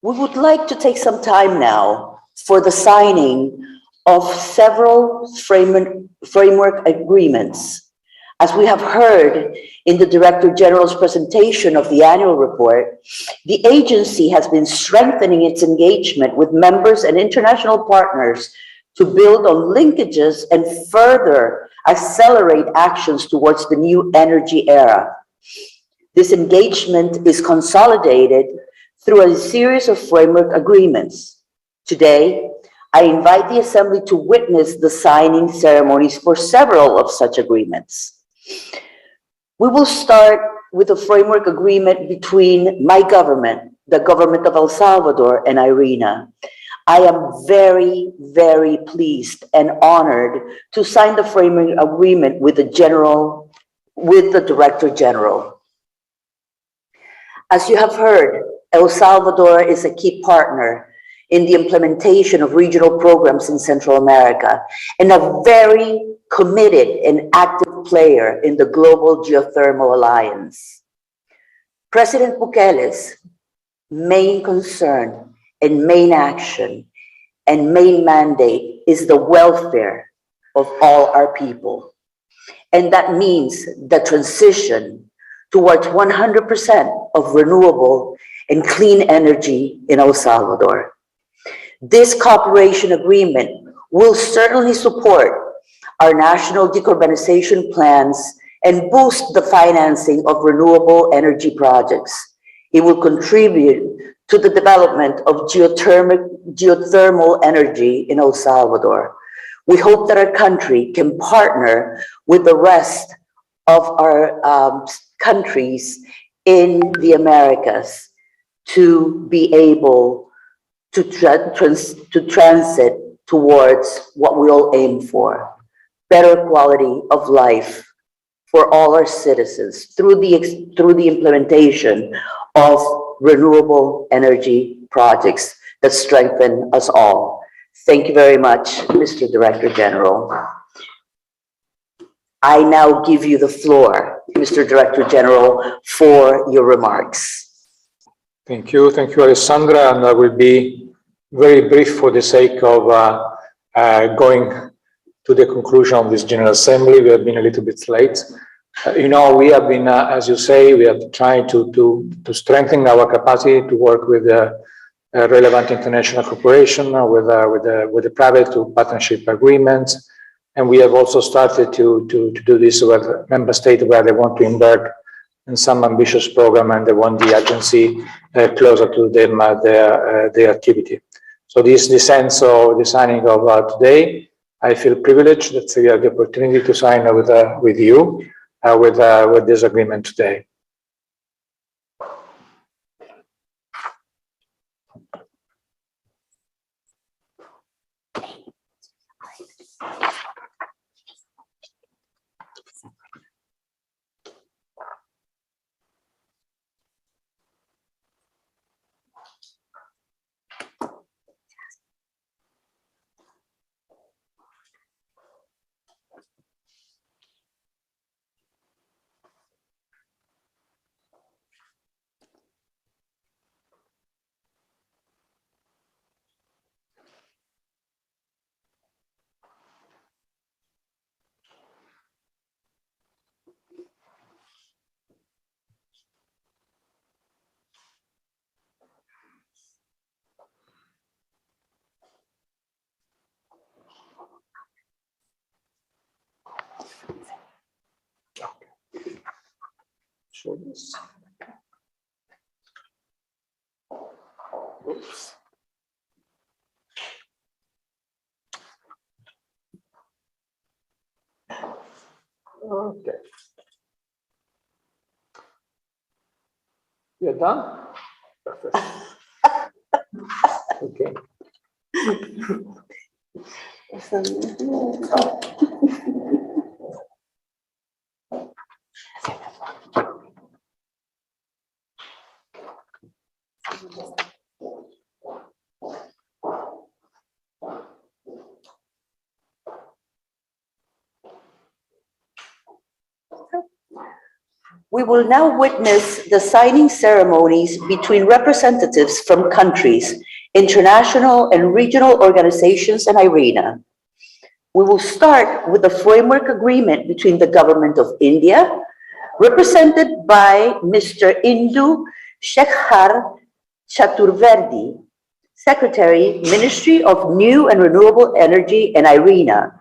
We would like to take some time now for the signing of several framework agreements. As we have heard in the Director General's presentation of the annual report, the agency has been strengthening its engagement with members and international partners to build on linkages and further accelerate actions towards the new energy era. This engagement is consolidated through a series of framework agreements. Today, I invite the Assembly to witness the signing ceremonies for several of such agreements. We will start with a framework agreement between my government, the government of El Salvador, and IRENA. I am very, very pleased and honored to sign the framework agreement with the Director General. As you have heard, El Salvador is a key partner in the implementation of regional programs in Central America and a very committed and active player in the Global Geothermal Alliance. President Bukele's main concern and main action and main mandate is the welfare of all our people. And that means the transition towards 100% of renewable and clean energy in El Salvador. This cooperation agreement will certainly support our national decarbonization plans and boost the financing of renewable energy projects. It will contribute to the development of geothermal energy in El Salvador. We hope that our country can partner with the rest of our countries in the Americas to be able to transit towards what we all aim for, better quality of life for all our citizens through the implementation of renewable energy projects that strengthen us all. Thank you very much, Mr. Director General. I now give you the floor, Mr. Director General, for your remarks. Thank you, Alessandra, and I will be very brief for the sake of going to the conclusion of this General Assembly. We have been a little bit late. We have been, as you say, we have tried to strengthen our capacity to work with relevant international cooperation, with the private partnership agreements, and we have also started to do this with member states where they want to embark in some ambitious program and they want the agency closer to them their activity. So this is the sense of the signing of today. I feel privileged that we have the opportunity to sign with you with this agreement today. Show this. Oops. Okay. You're done? Perfect. Okay. We will now witness the signing ceremonies between representatives from countries, international and regional organizations, and IRENA. We will start with the framework agreement between the Government of India, represented by Mr. Indu Shekhar Chaturvedi, Secretary, Ministry of New and Renewable Energy, and IRENA,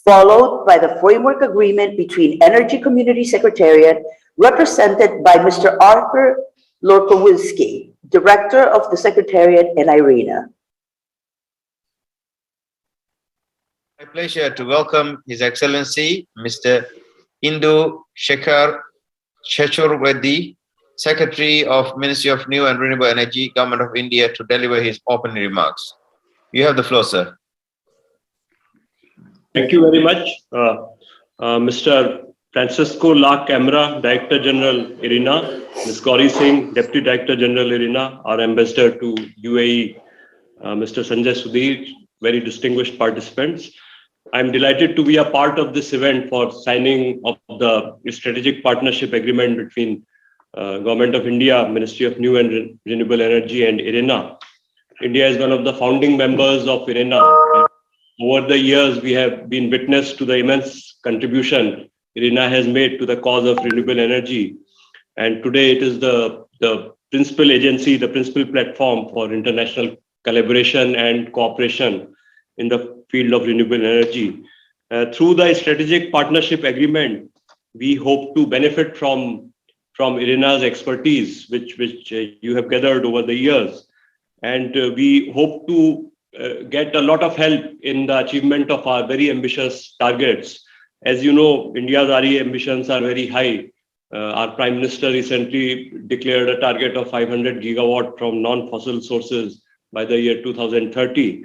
followed by the framework agreement between Energy Community Secretariat, represented by Mr. Arthur Lorkowski, Director of the Secretariat and IRENA. My pleasure to welcome His Excellency, Mr. Indu Shekhar Chaturvedi, Secretary of Ministry of New and Renewable Energy, Government of India, to deliver his opening remarks. You have the floor, sir. Thank you very much. Mr. Francisco La Camera, Director General, IRENA, Ms. Gauri Singh, Deputy Director General, IRENA, our Ambassador to UAE, Mr. Sanjay Sudhir, very distinguished participants. I'm delighted to be a part of this event for signing of the strategic partnership agreement between Government of India, Ministry of New and Renewable Energy, and IRENA. India is one of the founding members of IRENA. Over the years, we have been witness to the immense contribution IRENA has made to the cause of renewable energy. And today it is the principal agency, the principal platform for international collaboration and cooperation in the field of renewable energy. Through the strategic partnership agreement, we hope to benefit from IRENA's expertise, which you have gathered over the years. And we hope to get a lot of help in the achievement of our very ambitious targets. As you know, India's RE ambitions are very high. Our Prime Minister recently declared a target of 500 gigawatt from non-fossil sources by the year 2030.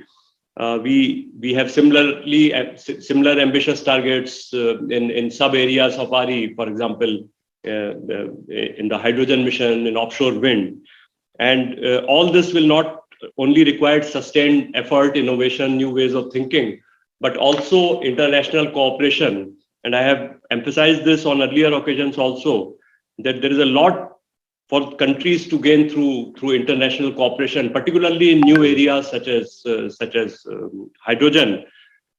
We have similar ambitious targets in sub areas of RE, for example, in the hydrogen mission, in offshore wind. And all this will not only require sustained effort, innovation, new ways of thinking, but also international cooperation. And I have emphasized this on earlier occasions also, that there is a lot for countries to gain through international cooperation, particularly in new areas such as hydrogen.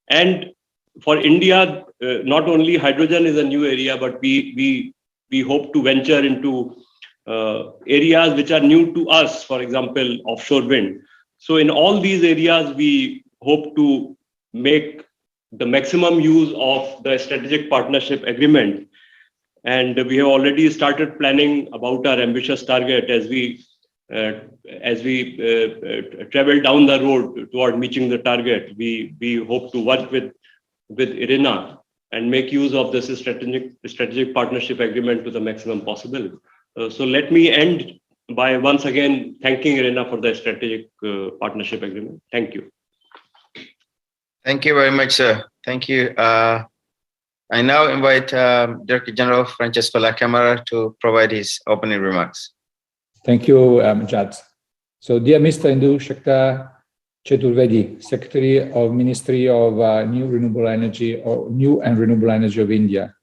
And for India, not only hydrogen is a new area, but we hope to venture into areas which are new to us, for example, offshore wind. So in all these areas, we hope to make the maximum use of the strategic partnership agreement. And we have already started planning about our ambitious target as we travel down the road toward meeting the target. We hope to work with IRENA and make use of this strategic partnership agreement to the maximum possible. So let me end by once again thanking IRENA for the strategic partnership agreement. Thank you. Thank you very much, sir. Thank you. I now invite Director General Francesco La Camera to provide his opening remarks. Thank you, Jad. So, dear Mr. Indu Shekhar Chaturvedi, Secretary of Ministry of New Renewable Energy or New and Renewable Energy of India,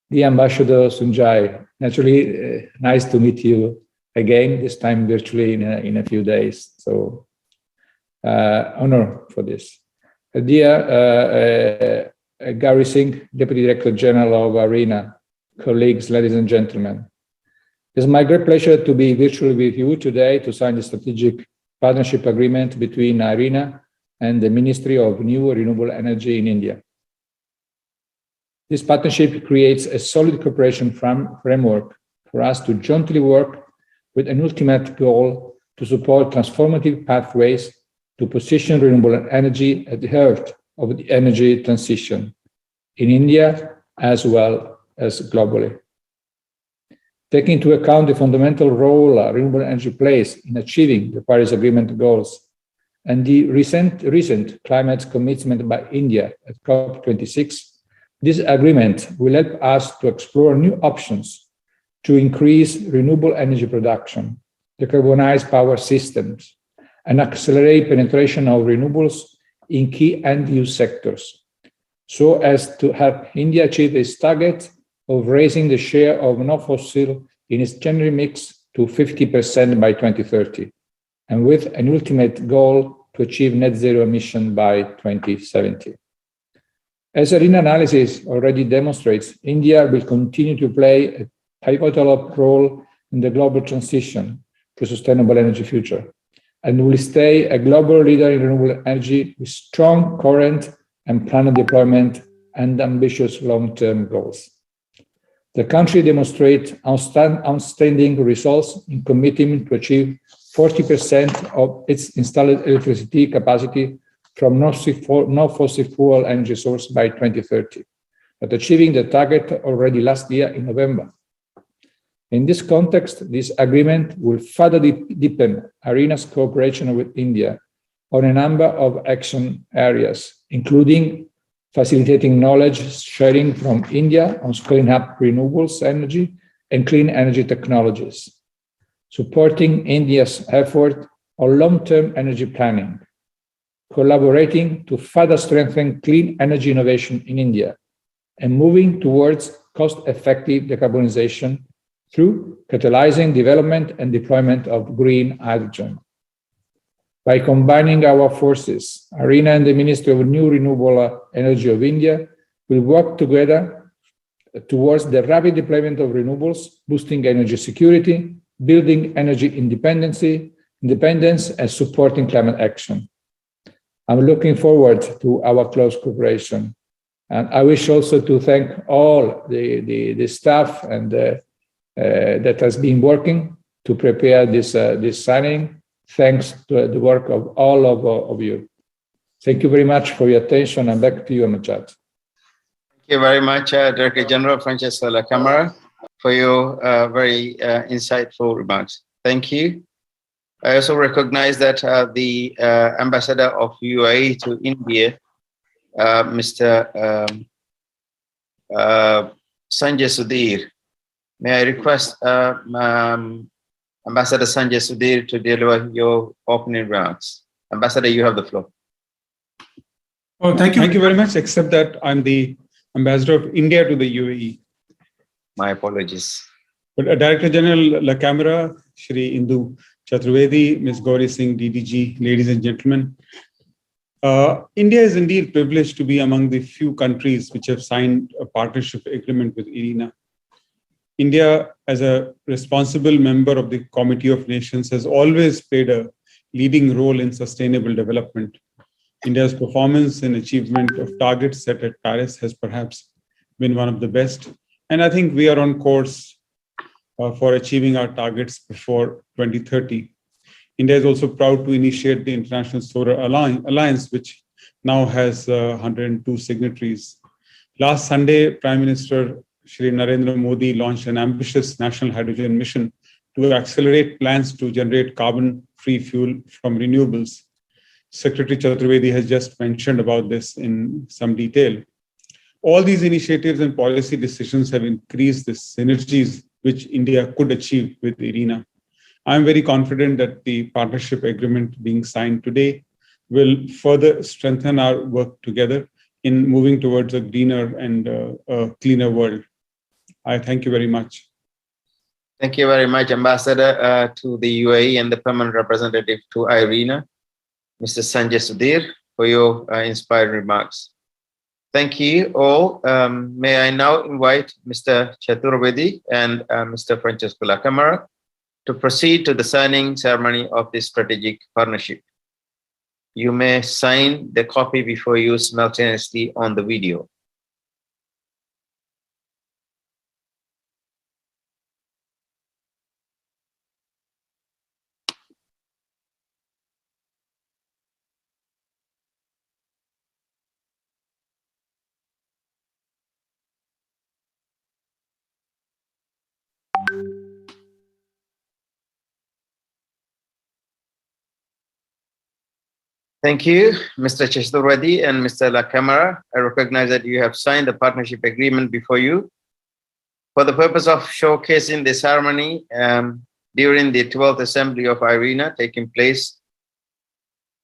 dear Ambassador Sanjay, naturally nice to meet you again, this time virtually in a few days. So, honor for this. Dear Gauri Singh, Deputy Director General of IRENA, colleagues, ladies and gentlemen, it's my great pleasure to be virtually with you today to sign the strategic partnership agreement between IRENA and the Ministry of New Renewable Energy in India. This partnership creates a solid cooperation framework for us to jointly work with an ultimate goal to support transformative pathways to position renewable energy at the heart of the energy transition in India as well as globally. Taking into account the fundamental role renewable energy plays in achieving the Paris Agreement goals and the recent climate commitment by India at COP26, this agreement will help us to explore new options to increase renewable energy production, decarbonize power systems, and accelerate penetration of renewables in key end-use sectors, so as to help India achieve its target of raising the share of non-fossil in its energy mix to 50% by 2030, and with an ultimate goal to achieve net zero emission by 2070. As IRENA analysis already demonstrates, India will continue to play a pivotal role in the global transition to a sustainable energy future, and will stay a global leader in renewable energy with strong current and planned deployment and ambitious long-term goals. The country demonstrates outstanding results in committing to achieve 40% of its installed electricity capacity from non-fossil fuel energy source by 2030, but achieving the target already last year in November. In this context, this agreement will further deepen IRENA's cooperation with India on a number of action areas, including facilitating knowledge sharing from India on scaling up renewables energy and clean energy technologies, supporting India's effort on long-term energy planning, collaborating to further strengthen clean energy innovation in India, and moving towards cost-effective decarbonization through catalyzing development and deployment of green hydrogen. By combining our forces, IRENA and the Ministry of New Renewable Energy of India will work together towards the rapid deployment of renewables, boosting energy security, building energy independence, and supporting climate action. I'm looking forward to our close cooperation. And I wish also to thank all the staff and that has been working to prepare this signing, thanks to the work of all of you. Thank you very much for your attention, and back to you, Amjad. Thank you very much, Director General Francesco La Camara, for your very insightful remarks. Thank you. I also recognize that the Ambassador of UAE to India, Mr. Sanjay Sudhir. May I request Ambassador Sanjay Sudhir to deliver your opening remarks. Ambassador, you have the floor. Oh, thank you very much, except that I'm the Ambassador of India to the UAE. My apologies. But Director General La Camara, Shri Indu Chaturvedi, Ms. Gauri Singh, DDG, ladies and gentlemen. India is indeed privileged to be among the few countries which have signed a partnership agreement with IRENA. India, as a responsible member of the Committee of Nations, has always played a leading role in sustainable development. India's performance and achievement of targets set at Paris has perhaps been one of the best. And I think we are on course for achieving our targets before 2030. India is also proud to initiate the International Solar Alliance, which now has 102 signatories. Last Sunday, Prime Minister Shri Narendra Modi launched an ambitious national hydrogen mission to accelerate plans to generate carbon-free fuel from renewables. Secretary Chaturvedi has just mentioned about this in some detail. All these initiatives and policy decisions have increased the synergies which India could achieve with IRENA. I'm very confident that the partnership agreement being signed today will further strengthen our work together in moving towards a greener and a cleaner world. I thank you very much. Thank you very much, Ambassador to the UAE and the permanent representative to IRENA, Mr. Sanjay Sudhir, for your inspired remarks. Thank you all. May I now invite Mr. Chaturvedi and Mr. Francesco La Camara to proceed to the signing ceremony of this strategic partnership. You may sign the copy before you simultaneously on the video. Thank you, Mr. Chaturvedi and Mr. La Camara. I recognize that you have signed the partnership agreement before you. For the purpose of showcasing the ceremony during the 12th Assembly of IRENA taking place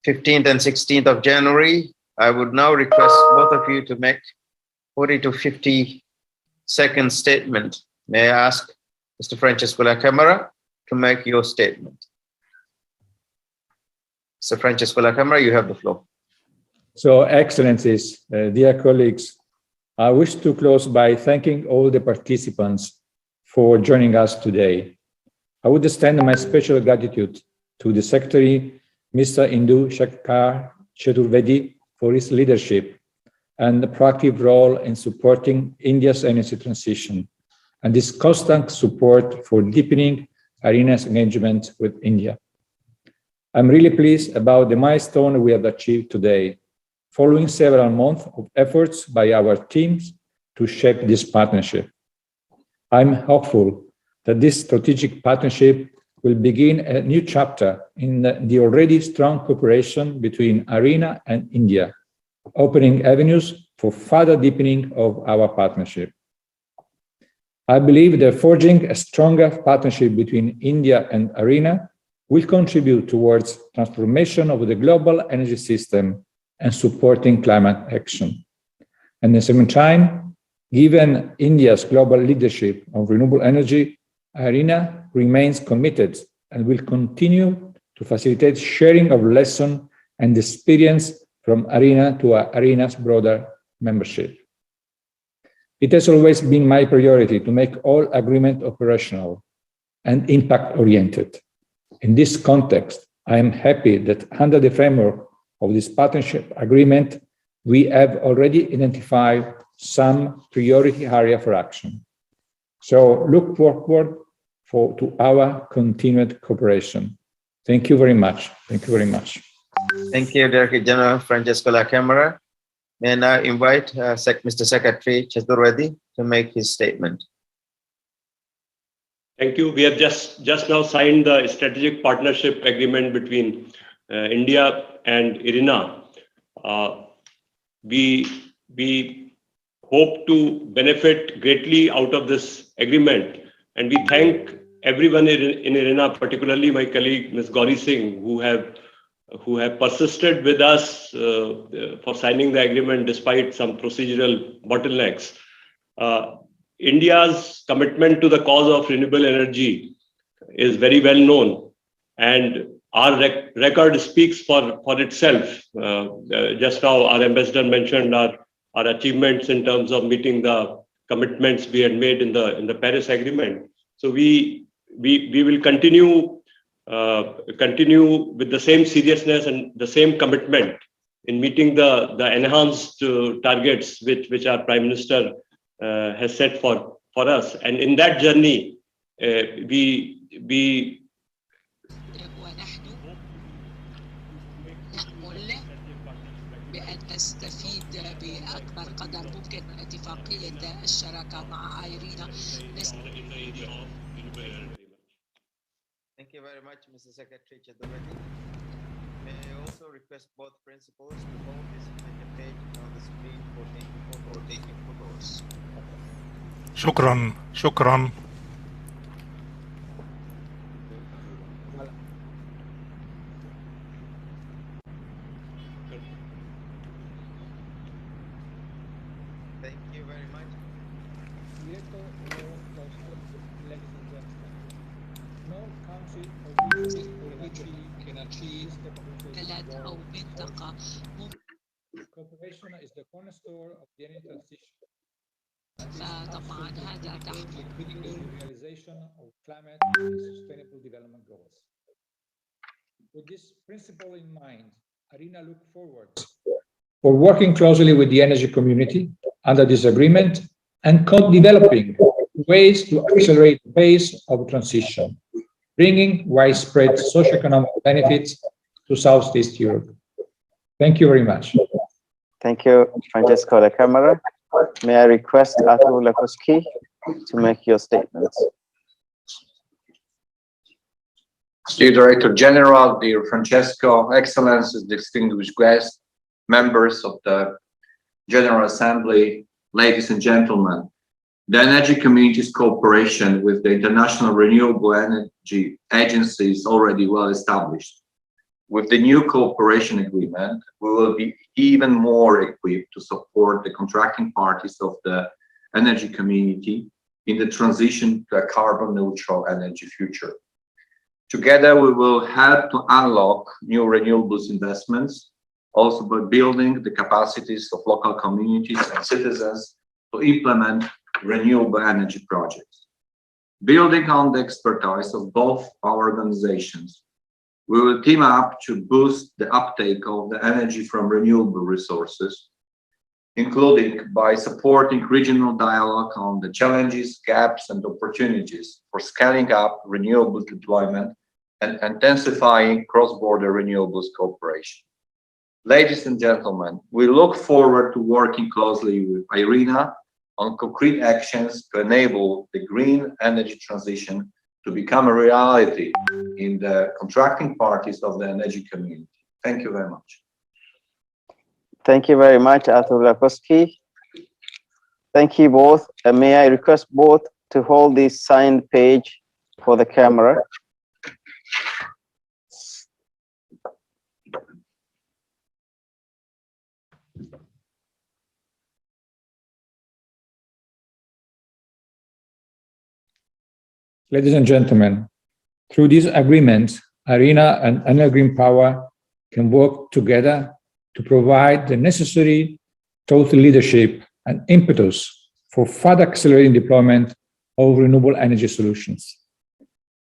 15th and 16th of January, I would now request both of you to make 40 to 50 second statement. May I ask Mr. Francesco La Camera to make your statement? Mr. Francesco La Camera, you have the floor. So, Excellencies, dear colleagues, I wish to close by thanking all the participants for joining us today. I would extend my special gratitude to the Secretary, Mr. Indu Shekhar Chaturvedi, for his leadership and the proactive role in supporting India's energy transition, and his constant support for deepening IRENA's engagement with India. I'm really pleased about the milestone we have achieved today, following several months of efforts by our teams to shape this partnership. I'm hopeful that this strategic partnership will begin a new chapter in the already strong cooperation between IRENA and India, opening avenues for further deepening of our partnership. I believe that forging a stronger partnership between India and IRENA will contribute towards transformation of the global energy system and supporting climate action. And at the same time, given India's global leadership of renewable energy, IRENA remains committed and will continue to facilitate sharing of lessons and experience from IRENA to IRENA's broader membership. It has always been my priority to make all agreements operational and impact-oriented. In this context, I am happy that under the framework of this partnership agreement, we have already identified some priority area for action. So look forward to our continued cooperation. Thank you very much. Thank you very much. Thank you, Director General Francesco La Camera. May I now invite Mr. Secretary Chaturvedi to make his statement. Thank you. We have just now signed the strategic partnership agreement between India and IRENA. We hope to benefit greatly out of this agreement, and we thank everyone in IRENA, particularly my colleague Ms. Gauri Singh, who have persisted with us for signing the agreement despite some procedural bottlenecks. India's commitment to the cause of renewable energy is very well known, and our record speaks for itself. Just now, our ambassador mentioned our achievements in terms of meeting the commitments we had made in the Paris Agreement. So we will continue with the same seriousness and the same commitment in meeting the enhanced targets which our Prime Minister has set for us. And in that journey, we نستفيد بأكبر قدر ممكن من اتفاقية الشراكة مع IRENA. Thank you very much, Mr. Secretary Chaturvedi. May I also request both principals to hold this page on the screen for taking photos. شكرا. Thank you very much. No country or region can achieve بلد أو منطقة. cooperation is the cornerstone of the energy transition. فطبعا هذا تحمل Critical realization of climate and sustainable development goals. With this principle in mind, IRENA look forward for working closely with the energy community under this agreement and co-developing ways to accelerate the pace of transition, bringing widespread socioeconomic benefits to Southeast Europe. Thank you very much. Thank you, Francesco La Camera. May I request Atul Lakoski to make your statements? Dear Director General, dear Francesco, Excellencies, distinguished guests, members of the General Assembly, ladies and gentlemen, the energy community's cooperation with the International Renewable Energy Agency is already well established. With the new cooperation agreement, we will be even more equipped to support the contracting parties of the energy community in the transition to a carbon neutral energy future. Together, we will help to unlock new renewables investments, also by building the capacities of local communities and citizens to implement renewable energy projects. Building on the expertise of both our organizations, we will team up to boost the uptake of the energy from renewable resources, including by supporting regional dialogue on the challenges, gaps, and opportunities for scaling up renewable deployment and intensifying cross-border renewables cooperation. Ladies and gentlemen, we look forward to working closely with IRENA on concrete actions to enable the green energy transition to become a reality in the contracting parties of the energy community. Thank you very much. Thank you very much, Arthur Lakowski. Thank you both. May I request both to hold this signed page for the camera? Ladies and gentlemen, through these agreements, IRENA and Enel Green Power can work together to provide the necessary thought leadership and impetus for further accelerating deployment of renewable energy solutions.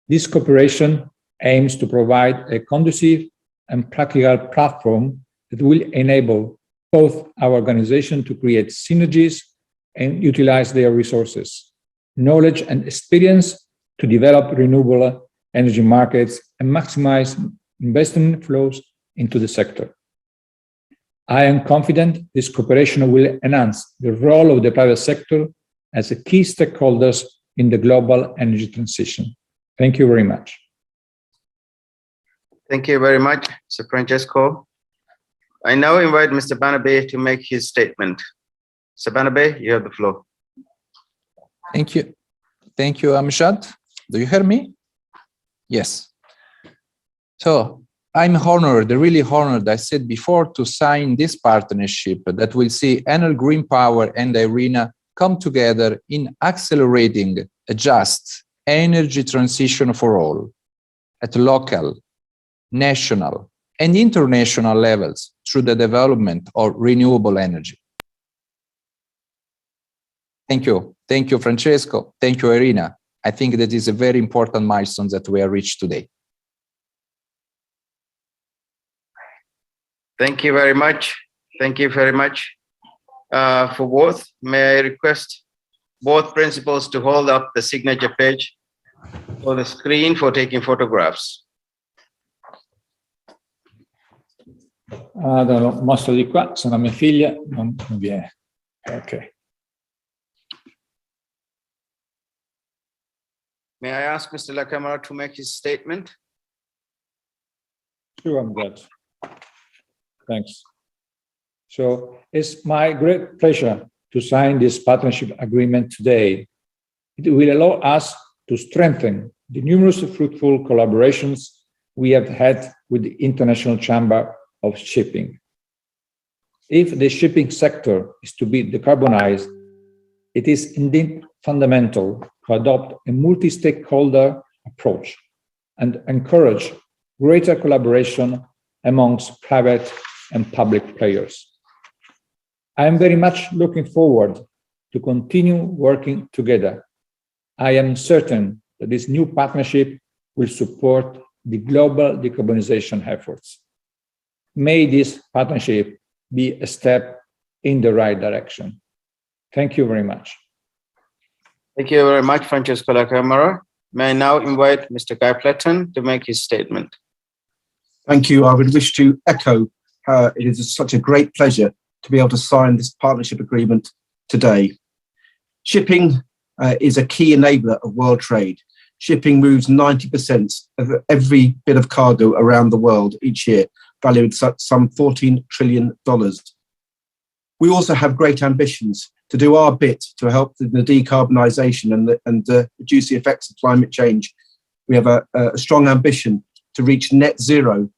This cooperation aims to provide a conducive and practical platform that will enable both our organizations to create synergies and utilize their resources, knowledge, and experience to develop renewable energy markets and maximize investment flows into the sector. I am confident this cooperation will enhance the role of the private sector as a key stakeholders in the global energy transition. Thank you very much. Thank you very much, Mr. Francesco. I now invite Mr. Banabe to make his statement. Mr. Banabe, you have the floor. Thank you. Thank you, Amjad. Do you hear me? Yes. So I'm honored, really honored, I said before, to sign this partnership that will see Enel Green Power and IRENA come together in accelerating a just energy transition for all at local, national, and international levels through the development of renewable energy. Thank you. Thank you, Francesco. Thank you, IRENA. I think that is a very important milestone that we have reached today. Thank you very much. Thank you very much. For both, may I request both principals to hold up the signature page for the screen for taking photographs. Allora, mostro di qua, sono mia figlia, non viene. Ok. May I ask Mr. Lacamera to make his statement? Sure, I'm glad. Thanks. So it's my great pleasure to sign this partnership agreement today. It will allow us to strengthen the numerous fruitful collaborations we have had with the International Chamber of Shipping. If the shipping sector is to be decarbonized, it is indeed fundamental to adopt a multi-stakeholder approach and encourage greater collaboration amongst private and public players. I am very much looking forward to continue working together. I am certain that this new partnership will support the global decarbonization efforts. May this partnership be a step in the right direction. Thank you very much. Thank you very much, Francesco Lacamera. May I now invite Mr. Guy Platon to make his statement. Thank you. I would wish to echo it is such a great pleasure to be able to sign this partnership agreement today. Shipping is a key enabler of world trade. Shipping moves 90% of every bit of cargo around the world each year, valued at some $14 trillion. We also have great ambitions to do our bit to help in the decarbonisation and reduce the effects of climate change. We have a strong ambition to reach net zero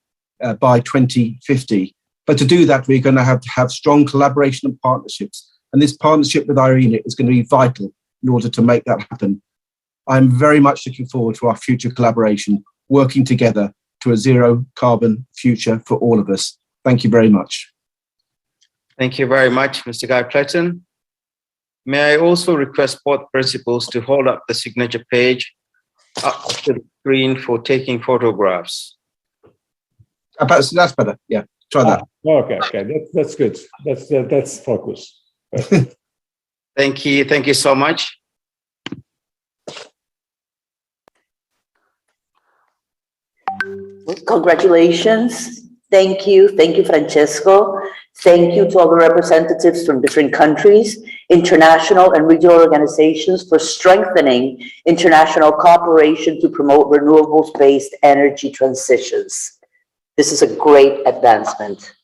by 2050. But to do that, we're going to have strong collaboration and partnerships And this partnership with IRENA is going to be vital in order to make that happen. I'm very much looking forward to our future collaboration, working together to a zero carbon future for all of us. Thank you very much. Thank you very much, Mr. Guy Platon. May I also request board principals to hold up the signature page up to the screen for taking photographs. That's better. Yeah, try that. Okay, that's good. That's focus. Thank you so much. Congratulations. Thank you, Francesco. Thank you to all the representatives from different countries, international and regional organizations for strengthening international cooperation to promote renewables-based energy transitions. This is a great advancement.